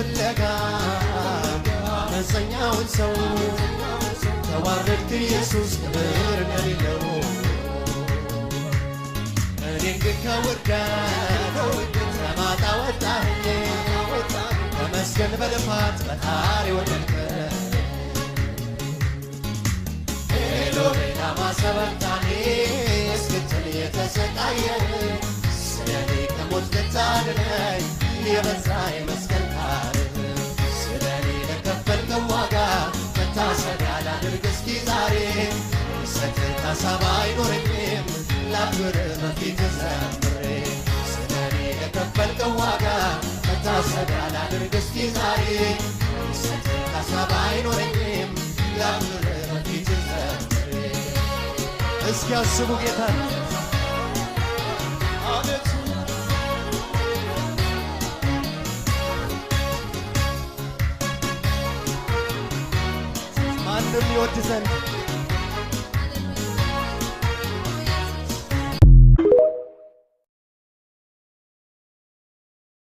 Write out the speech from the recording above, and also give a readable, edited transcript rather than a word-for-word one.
ፍለጋ አመፀኛውን ሰው ተዋረድክ ኢየሱስ ክብር እንደሌለው እኔን ግን ከውርደት ከማጣ ወጣኸኝ ተመስገን በልፋት ፈጣሪ ወደድከኝ ኤሎሄ ላማ ሰበቅታኒ እስክትል የተሰቃየህ ስለኔ ከሞት ልታድነኝ የበዛ የመስቀል ታሪክ ስለኔ ለከፈልከው ዋጋ መታሰቢያ ላድርግ እስኪ ዛሬ ሰጥህ ሀሳብ አይኖረኝም ላክብርህ በፊትህ ዘምሬ ስለኔ ለከፈልከው ዋጋ መታሰቢያ ላድርግ እስኪ ዛሬ ሰጥህ ሀሳብ አይኖረኝም ላክብርህ በፊትህ ዘምሬ እስኪ አስቡ ጌታን ማንም ይወድ ዘንድ